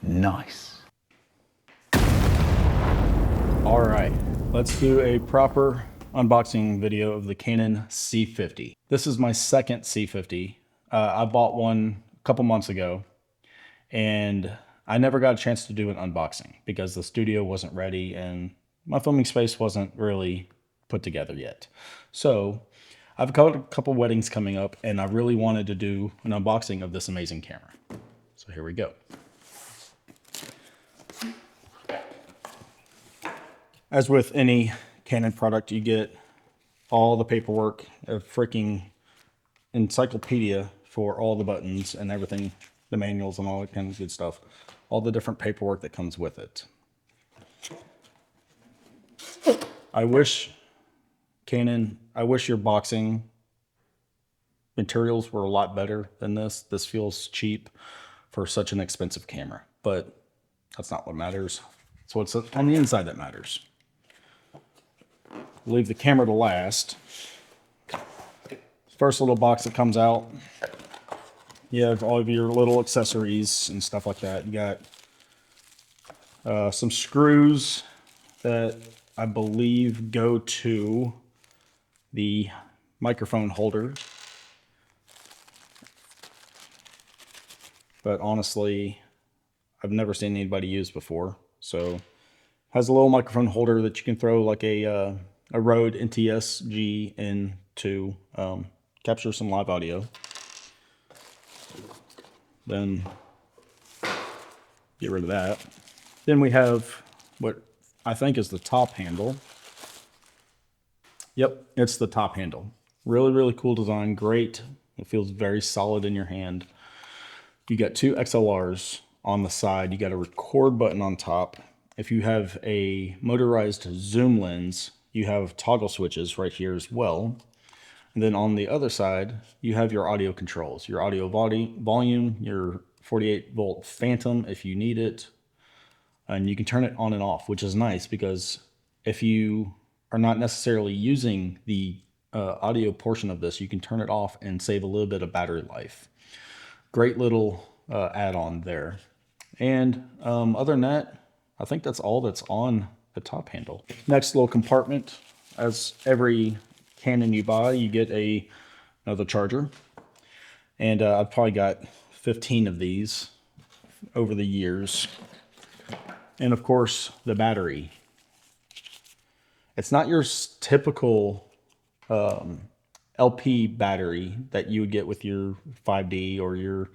Nice. All right, let's do a proper unboxing video of the Canon C50. This is my second C50. I bought one a couple months ago, and I never got a chance to do an unboxing because the studio wasn't ready and my filming space wasn't really put together yet. So I've got a couple weddings coming up, and I really wanted to do an unboxing of this amazing camera. So here we go. As with any Canon product, you get all the paperwork, a freaking encyclopedia for all the buttons and everything, the manuals and all that kind of good stuff, all the different paperwork that comes with it. I wish Canon, I wish your boxing materials were a lot better than this. This feels cheap for such an expensive camera, but that's not what matters. It's what's on the inside that matters. Leave the camera to last. First little box that comes out, you have all of your little accessories and stuff like that. You got some screws that I believe go to the microphone holder. But honestly, I've never seen anybody use before. So has a little microphone holder that you can throw like a Rode NTSG in to capture some live audio. Then get rid of that. Then we have what I think is the top handle. Yep, it's the top handle. Really, really cool design. Great. It feels very solid in your hand. You got two XLRs on the side. You got a record button on top. If you have a motorized zoom lens, you have toggle switches right here as well. And then on the other side, you have your audio controls, your audio volume, your 48 volt phantom if you need it. And you can turn it on and off, which is nice because if you are not necessarily using the audio portion of this, you can turn it off and save a little bit of battery life. Great little add-on there. And other than that, I think that's all that's on the top handle. Next little compartment, as every Canon you buy, you get another charger. And I've probably got 15 of these over the years. And of course, the battery. It's not your typical LP battery that you would get with your 5D or your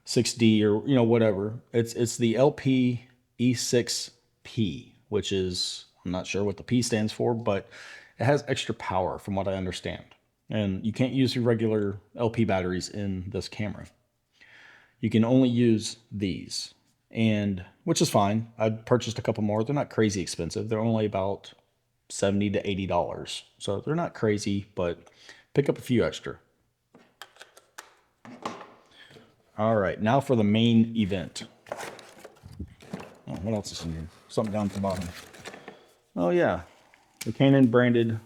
6D or whatever. It's the LP E6P, which is, I'm not sure what the P stands for, but it has extra power from what I understand. And you can't use your regular LP batteries in this camera. You can only use these, and which is fine. I purchased a couple more. They're not crazy expensive. They're only about $70 to $80. So they're not crazy, but pick up a few extra. All right, now for the main event. Oh, what else is in here? Something down at the bottom. Oh yeah, the Canon branded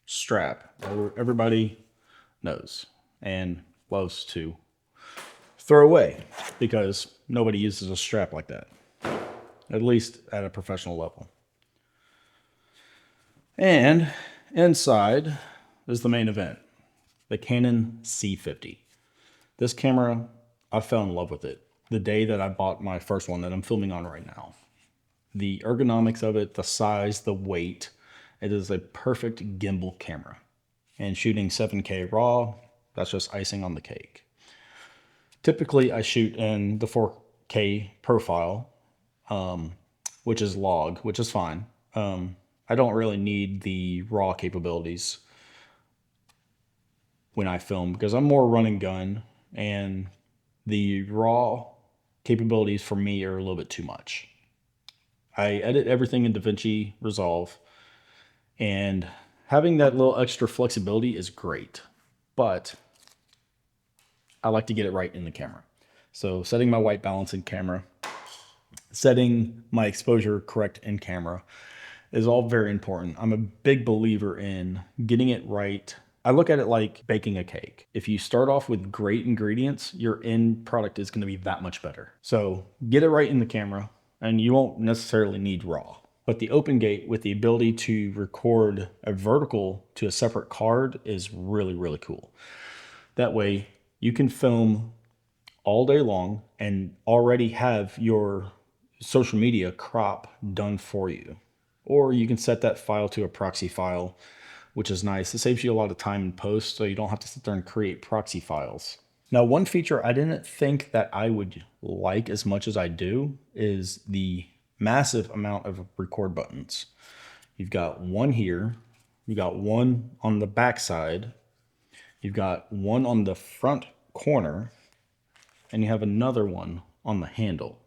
strap. Everybody knows and loves to throw away because nobody uses a strap like that, at least at a professional level. And inside is the main event, the Canon C50. This camera, I fell in love with it the day that I bought my first one that I'm filming on right now. The ergonomics of it, the size, the weight, it is a perfect gimbal camera. And shooting 7K RAW, that's just icing on the cake. Typically, I shoot in the 4K profile, which is log, which is fine. I don't really need the RAW capabilities when I film because I'm more run and gun, and the RAW capabilities for me are a little bit too much. I edit everything in DaVinci Resolve, and having that little extra flexibility is great, but I like to get it right in the camera. So setting my white balance in camera, setting my exposure correct in camera is all very important. I'm a big believer in getting it right. I look at it like baking a cake. If you start off with great ingredients, your end product is going to be that much better. So get it right in the camera, and you won't necessarily need RAW. But the open gate with the ability to record a vertical to a separate card is really, really cool. That way you can film all day long and already have your social media crop done for you. Or you can set that file to a proxy file, which is nice. It saves you a lot of time in post, so you don't have to sit there and create proxy files. Now, one feature I didn't think that I would like as much as I do is the massive amount of record buttons. You've got one here, you got one on the back side, you've got one on the front corner, and you have another one on the handle,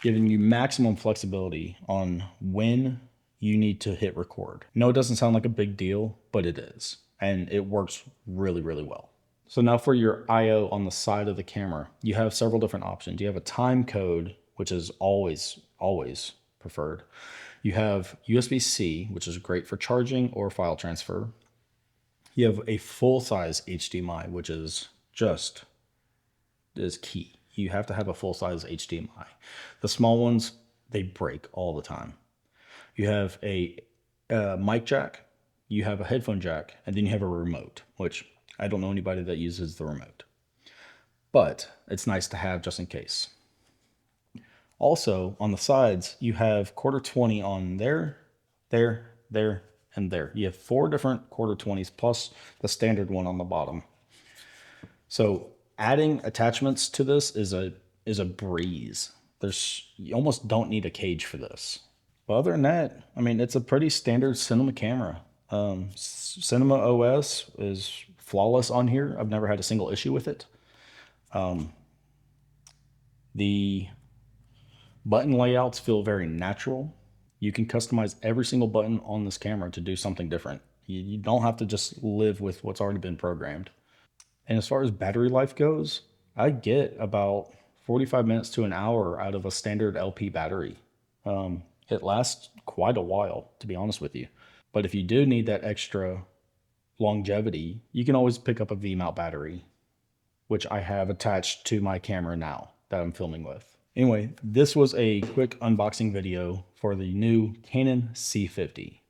giving you maximum flexibility on when you need to hit record. No, it doesn't sound like a big deal, but it is. And it works really, really well. So now for your IO on the side of the camera, you have several different options. You have a time code, which is always preferred. You have USB-C, which is great for charging or file transfer. You have a full-size HDMI, which is key. You have to have a full-size HDMI. The small ones, they break all the time. You have a mic jack, you have a headphone jack, and then you have a remote, which I don't know anybody that uses the remote. But it's nice to have just in case. Also, on the sides, you have quarter 20 on there, and there. You have 4 different quarter 20s plus the standard one on the bottom. So adding attachments to this is a breeze. You almost don't need a cage for this. But other than that, I mean, it's a pretty standard cinema camera. Cinema OS is flawless on here. I've never had a single issue with it. The button layouts feel very natural. You can customize every single button on this camera to do something different. You don't have to just live with what's already been programmed. And as far as battery life goes, I get about 45 minutes to an hour out of a standard LP battery. It lasts quite a while, to be honest with you. But if you do need that extra longevity, you can always pick up a V-mount battery, which I have attached to my camera now that I'm filming with. Anyway, this was a quick unboxing video for the new Canon C50.